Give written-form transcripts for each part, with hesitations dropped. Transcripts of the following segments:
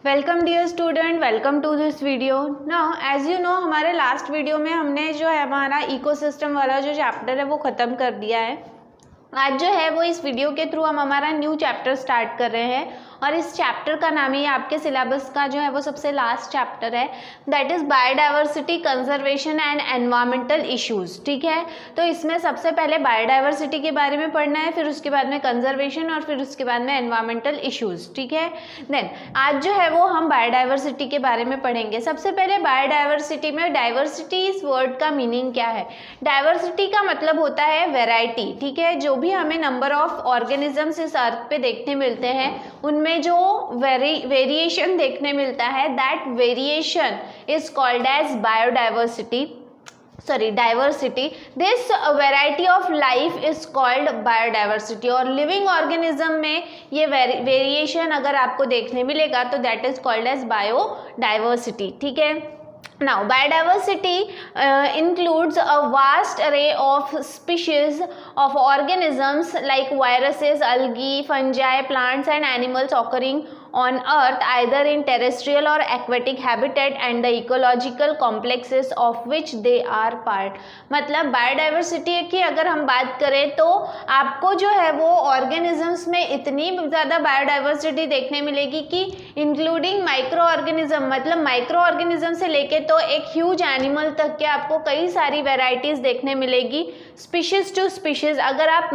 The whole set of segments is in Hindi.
Welcome dear student, welcome to this video. Now as you know, हमारे लास्ट वीडियो में हमने जो है हमारा इकोसिस्टम वाला जो चैप्टर है वो ख़त्म कर दिया है। आज जो है वो इस वीडियो के थ्रू हम हमारा न्यू चैप्टर स्टार्ट कर रहे हैं और इस चैप्टर का नाम ही आपके सिलेबस का जो है वो सबसे लास्ट चैप्टर है, that is biodiversity conservation and environmental issues. ठीक है, तो इसमें सबसे पहले बायोडाइवर्सिटी के बारे में पढ़ना है, फिर उसके बाद में कंजर्वेशन और फिर उसके बाद में एनवायरमेंटल इश्यूज़। ठीक है, देन आज जो है वो हम बायोडाइवर्सिटी के बारे में पढ़ेंगे। सबसे पहले बायोडाइवर्सिटी में डाइवर्सिटी इस वर्ड का मीनिंग क्या है। डाइवर्सिटी का मतलब होता है वैरायटी। ठीक है, जो भी हमें नंबर ऑफ ऑर्गेनिजम्स इस अर्थ पे देखने मिलते हैं उनमें जो वेरिएशन देखने मिलता है, that variation is called as biodiversity, diversity. This variety of life is called biodiversity. और लिविंग ऑर्गेनिज्म में ये वेरिएशन अगर आपको देखने मिलेगा तो that is called as biodiversity. ठीक है, now biodiversity includes a vast array of species of organisms like viruses, algae, fungi, plants and animals occurring on earth either in terrestrial or aquatic habitat and the ecological complexes of which they are part। मतलब बायोडाइवर्सिटी की अगर हम बात करें तो आपको जो है वो ऑर्गेनिजम्स में इतनी ज़्यादा बायोडाइवर्सिटी देखने मिलेगी कि इंक्लूडिंग माइक्रो ऑर्गेनिज्म, मतलब माइक्रो ऑर्गेनिज्म से लेके तो एक ह्यूज एनिमल तक के आपको कई सारी वेराइटीज़ देखने मिलेगी, स्पीशीज़ टू स्पीशीज़। अगर आप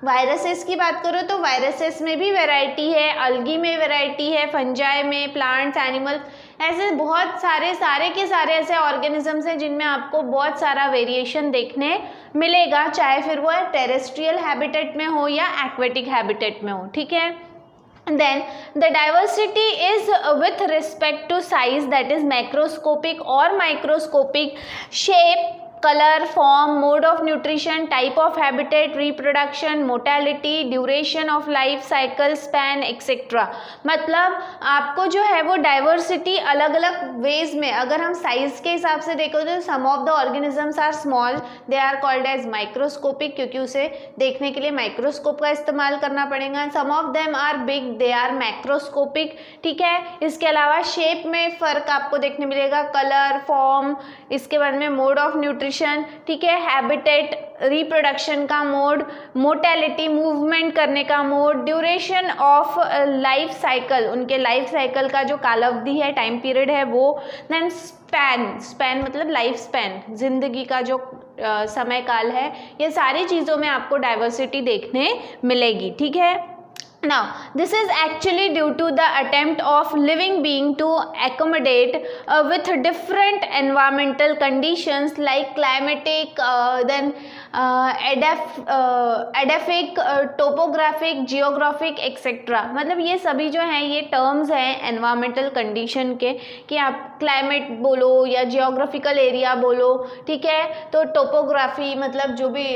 वायरसेस की बात करो तो वायरसेस में भी वैरायटी है, अलगी में वैरायटी है, फंजाई में, प्लांट्स, एनिमल, ऐसे बहुत सारे के सारे ऐसे ऑर्गेनिजम्स हैं जिनमें आपको बहुत सारा वेरिएशन देखने मिलेगा, चाहे फिर वो टेरेस्ट्रियल हैबिटेट में हो या एक्वेटिक हैबिटेट में हो। ठीक है, then the diversity is with respect to size, that is macroscopic or microscopic, shape, color, form, mode of nutrition, type of habitat, reproduction, mortality, duration of life cycle, span, etc। मतलब आपको जो है वो डाइवर्सिटी अलग अलग वेज में, अगर हम साइज के हिसाब से देखो तो some of the organisms are small, they are called as microscopic, क्योंकि उसे देखने के लिए माइक्रोस्कोप का इस्तेमाल करना पड़ेगा। Some of them are big, they are macroscopic. ठीक है, इसके अलावा शेप में फ़र्क आपको देखने मिलेगा, कलर, फॉर्म, इसके बाद में मोड ऑफ न्यूट्रिशन, ठीक है, हैबिटेट, रिप्रोडक्शन का मोड, मोर्टेलिटी, मूवमेंट करने का mode, duration of life cycle, उनके लाइफ साइकिल का जो कालावधि है, टाइम पीरियड है वो, देन स्पैन मतलब लाइफ स्पैन, जिंदगी का जो समय काल है, ये सारी चीज़ों में आपको डाइवर्सिटी देखने मिलेगी। ठीक है, now this is actually due to the attempt of living being to accommodate with different environmental conditions like climatic, then edaphic, topographic, geographic, etc। मतलब ये सभी जो हैं ये टर्म्स हैं एनवायरमेंटल कंडीशन के, कि आप क्लाइमेट बोलो या जियोग्राफिकल एरिया बोलो। ठीक है, तो टोपोग्राफी मतलब जो भी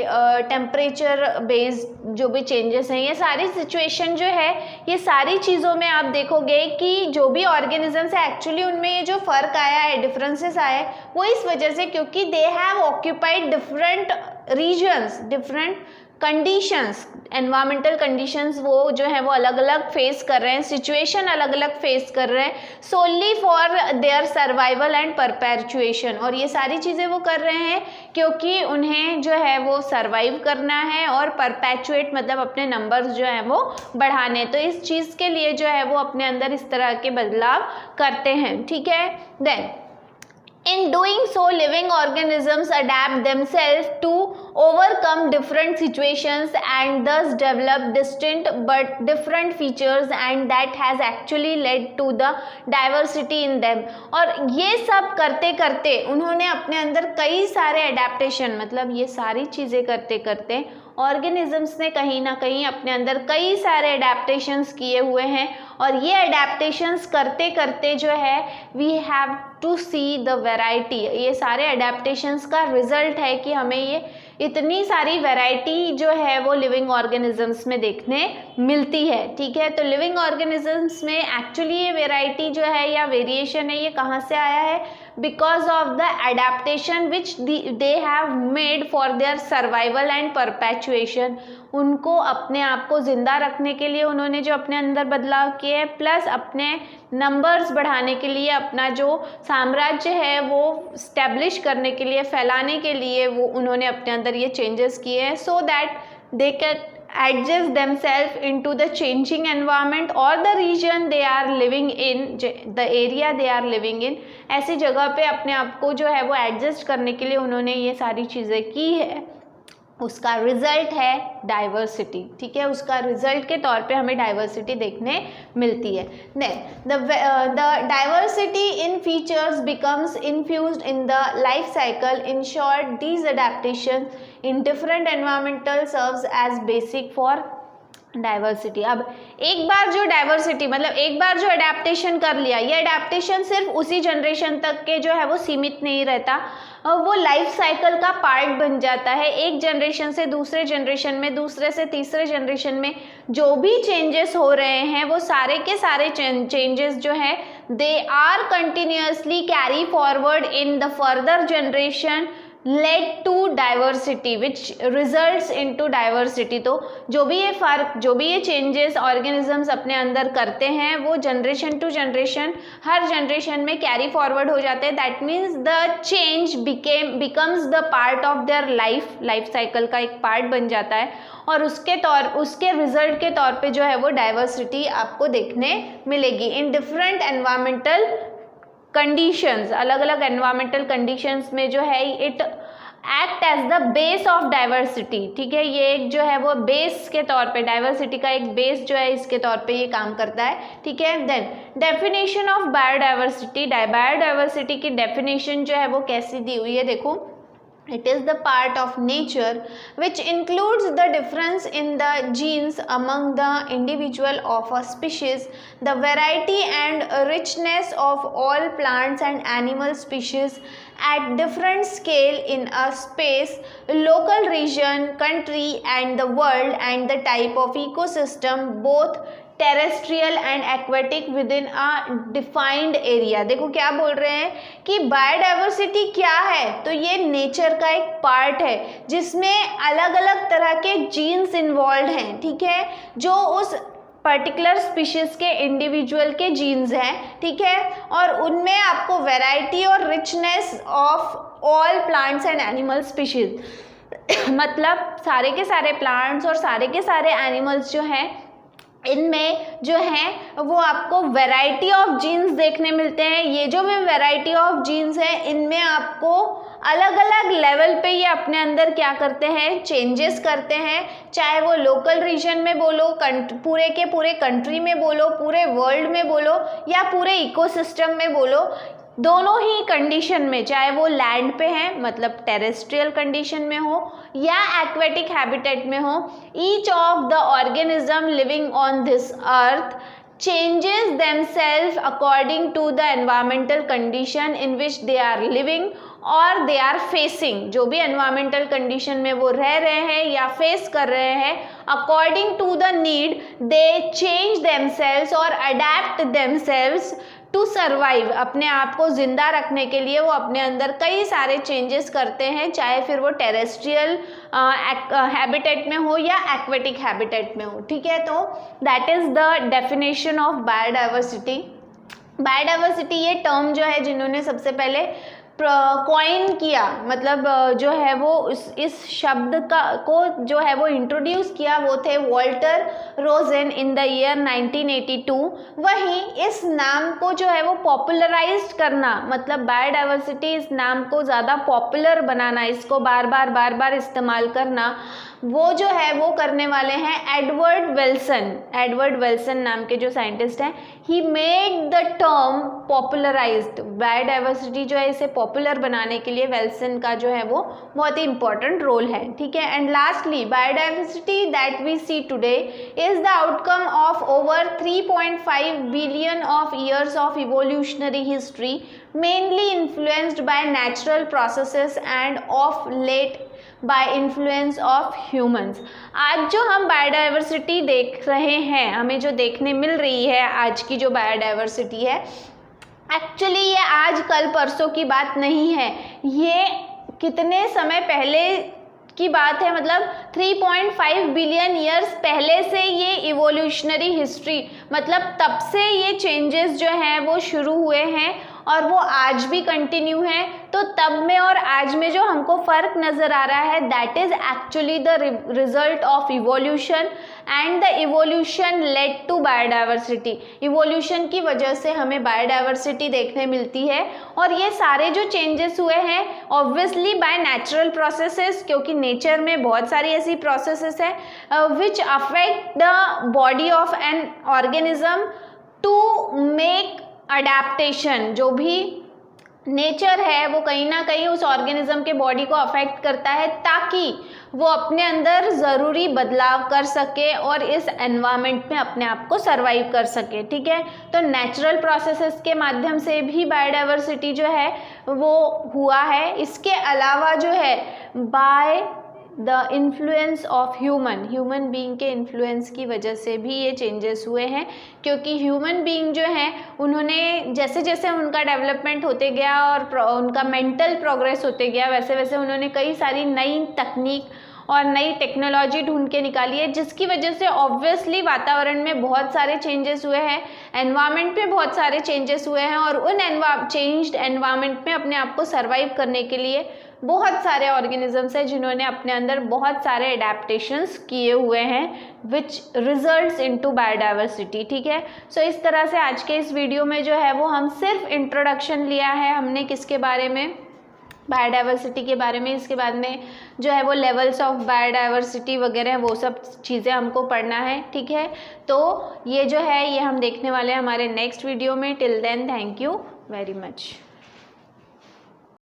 टेम्परेचर बेस्ड जो भी चेंजेस हैं, ये सारी सिचुएशन जो है, ये सारी चीज़ों में आप देखोगे कि जो भी ऑर्गेनिजम्स है एक्चुअली उनमें ये जो फ़र्क आया है, डिफरेंसेस आए, वो इस वजह से क्योंकि they have occupied different regions, different conditions, environmental conditions वो जो है वो अलग अलग फेस कर रहे हैं, सिचुएशन अलग अलग फेस कर रहे हैं, solely for their survival and perpetuation. और ये सारी चीज़ें वो कर रहे हैं क्योंकि उन्हें जो है वो सर्वाइव करना है और परपेचुएट मतलब अपने नंबर्स जो हैं वो बढ़ाने, तो इस चीज़ के लिए जो है वो अपने अंदर इस तरह के बदलाव करते हैं। ठीक है, then in doing so living organisms adapt themselves to overcome different situations and thus develop distinct but different features, and that has actually led to the diversity in them। और ये सब करते करते उन्होंने अपने अंदर कई सारे एडेप्टेशन, मतलब ये सारी चीज़ें करते करते ऑर्गेनिजम्स ने कहीं ना कहीं अपने अंदर कई सारे एडेप्टेशंस किए हुए हैं। और ये एडेप्टेशंस करते करते जो है we have to see the variety, ये सारे एडेप्टेशंस का रिजल्ट है कि हमें ये इतनी सारी वैरायटी जो है वो लिविंग ऑर्गेनिजम्स में देखने मिलती है। ठीक है, तो लिविंग ऑर्गेनिजम्स में एक्चुअली ये वैरायटी जो है या वेरिएशन है ये कहाँ से आया है, because of the adaptation which they have made for their survival and perpetuation. उनको अपने आप को ज़िंदा रखने के लिए उन्होंने जो अपने अंदर बदलाव किए हैं, प्लस अपने नंबर्स बढ़ाने के लिए, अपना जो साम्राज्य है वो स्टैब्लिश करने के लिए, फैलाने के लिए वो उन्होंने अपने अंदर ये चेंजेस किए हैं, so that they can adjust themselves into the changing environment or the region they are living in, the area they are living in। ऐसी जगह पे अपने आप को जो है वो एडजस्ट करने के लिए उन्होंने ये सारी चीज़ें की है। उसका रिजल्ट है डाइवर्सिटी, ठीक है, उसका रिजल्ट के तौर पे हमें डाइवर्सिटी देखने मिलती है। Then the diversity in features becomes infused in the life cycle. In short, these adaptation in different environmental serves as basic for diversity. अब एक बार जो डाइवर्सिटी मतलब एक बार जो अडेप्टेशन कर लिया, ये अडेप्टेशन सिर्फ उसी जनरेशन तक के जो है वो सीमित नहीं रहता, वो लाइफ साइकिल का पार्ट बन जाता है। एक जनरेशन से दूसरे जनरेशन में, दूसरे से तीसरे जनरेशन में जो भी चेंजेस हो रहे हैं वो सारे के सारे चेंजेस जो है they are continuously carry forward in the further generation led to diversity which results into diversity. तो जो भी ये फ़र्क, जो भी ये चेंजेस ऑर्गेनिजम्स अपने अंदर करते हैं वो जनरेशन टू जनरेशन, हर जनरेशन में कैरी फॉरवर्ड हो जाते हैं। That means the change becomes the part of their life cycle का एक पार्ट बन जाता है, और उसके रिजल्ट के तौर पे जो है वो डाइवर्सिटी आपको देखने मिलेगी इन डिफरेंट एनवायरमेंटल कंडीशंस। अलग अलग एनवायरमेंटल कंडीशंस में जो है it act as the base of diversity, ठीक है, ये एक जो है वो बेस के तौर पे, डाइवर्सिटी का एक बेस जो है इसके तौर पे ये काम करता है, ठीक है। Then definition of biodiversity. Biodiversity की डेफिनेशन जो है वो कैसी दी हुई है, देखो, it is the part of nature which includes the difference in the genes among the individual of a species, the variety and richness of all plants and animal species at different scale in a space, local region, country and the world, and the type of ecosystem both terrestrial and aquatic with in a defined area. देखो क्या बोल रहे हैं कि बायोडाइवर्सिटी क्या है, तो ये नेचर का एक पार्ट है जिसमें अलग अलग तरह के जीन्स इन्वॉल्व हैं, ठीक है, जो उस पर्टिकुलर स्पीशीज के इंडिविजुअल के जीन्स हैं, ठीक है, और उनमें आपको वैरायटी और richness of all plants and animal species मतलब सारे के सारे प्लांट्स और सारे के सारे एनिमल्स जो हैं इनमें जो है वो आपको वैरायटी ऑफ जीन्स देखने मिलते हैं। ये जो भी वैरायटी ऑफ जीन्स है इनमें आपको अलग अलग लेवल पे ये अपने अंदर क्या करते हैं, चेंजेस करते हैं, चाहे वो लोकल रीजन में बोलो, पूरे के पूरे कंट्री में बोलो, पूरे वर्ल्ड में बोलो, या पूरे इकोसिस्टम में बोलो, दोनों ही कंडीशन में, चाहे वो लैंड पे है मतलब टेरेस्ट्रियल कंडीशन में हो या एक्वेटिक हैबिटेट में हो, each of the organism living on this earth changes themselves according to the environmental condition in which they are living और they are facing। जो भी environmental condition में वो रह रहे हैं या face कर रहे हैं, according to the need they change themselves और adapt themselves टू सर्वाइव। अपने आप को जिंदा रखने के लिए वो अपने अंदर कई सारे चेंजेस करते हैं, चाहे फिर वो टेरेस्ट्रियल हैबिटेट में हो या एक्वेटिक हैबिटेट में हो, ठीक है। तो that is the definition of biodiversity. Biodiversity ये टर्म जो है जिन्होंने सबसे पहले कॉइन किया, मतलब जो है वो इस शब्द को जो है वो इंट्रोड्यूस किया, वो थे Walter Rosen in the year 1982। वहीं इस नाम को जो है वो पॉपुलराइज्ड करना, मतलब बायोडाइवर्सिटी इस नाम को ज़्यादा पॉपुलर बनाना, इसको बार बार इस्तेमाल करना, वो जो है वो करने वाले हैं एडवर्ड विल्सन। एडवर्ड विल्सन नाम के जो साइंटिस्ट हैं, he made the term popularised. Biodiversity जो है इसे पॉपुलर बनाने के लिए विल्सन का जो है वो बहुत ही इंपॉर्टेंट रोल है, ठीक है। And lastly, biodiversity that we see today is the outcome of over 3.5 billion of years of evolutionary history, mainly influenced by natural processes and of late by influence of humans. आज जो हम बायोडाइवर्सिटी देख रहे हैं, हमें जो देखने मिल रही है, आज की जो बायोडाइवर्सिटी है एक्चुअली ये आज कल परसों की बात नहीं है, ये कितने समय पहले की बात है, मतलब 3.5 बिलियन ईयर्स पहले से ये इवोल्यूशनरी हिस्ट्री, मतलब तब से ये चेंजेस जो हैं वो शुरू हुए हैं और वो आज भी कंटिन्यू है। तो तब में और आज में जो हमको फ़र्क नज़र आ रहा है, that is actually the result of evolution, and the evolution led to biodiversity. Evolution की वजह से हमें बायोडाइवर्सिटी देखने मिलती है, और ये सारे जो चेंजेस हुए हैं ऑब्वियसली बाय नेचुरल प्रोसेसेस, क्योंकि नेचर में बहुत सारी ऐसी प्रोसेसेस है which affect the body of an organism to make adaptation. जो भी नेचर है वो कहीं ना कहीं उस ऑर्गेनिज्म के बॉडी को अफेक्ट करता है ताकि वो अपने अंदर ज़रूरी बदलाव कर सके और इस एनवायरनमेंट में अपने आप को सरवाइव कर सके। ठीक है, तो नेचुरल प्रोसेसेस के माध्यम से भी बायोडाइवर्सिटी जो है वो हुआ है। इसके अलावा जो है by the influence of human being के इन्फ्लुएंस की वजह से भी ये चेंजेस हुए हैं, क्योंकि ह्यूमन बीइंग जो हैं उन्होंने जैसे जैसे उनका डेवलपमेंट होते गया और उनका मेंटल प्रोग्रेस होते गया, वैसे वैसे उन्होंने कई सारी नई तकनीक और नई टेक्नोलॉजी ढूंढ के निकाली है, जिसकी वजह से ऑब्वियसली वातावरण में बहुत सारे चेंजेस हुए हैं, एनवायरनमेंट में बहुत सारे चेंजेस हुए हैं, और उन चेंज्ड एनवायरनमेंट में अपने आप को सर्वाइव करने के लिए बहुत सारे ऑर्गेनिजम्स हैं जिन्होंने अपने अंदर बहुत सारे एडेप्टेशंस किए हुए हैं विच रिजल्ट्स इनटू बायोडाइवर्सिटी। ठीक है, सो इस तरह से आज के इस वीडियो में जो है वो हम सिर्फ इंट्रोडक्शन लिया है हमने किसके बारे में, बायोडाइवर्सिटी के बारे में। इसके बाद में जो है वो लेवल्स ऑफ बायोडाइवर्सिटी वगैरह वो सब चीज़ें हमको पढ़ना है। ठीक है, तो ये जो है ये हम देखने वाले हैं हमारे नेक्स्ट वीडियो में। Till then thank you very much.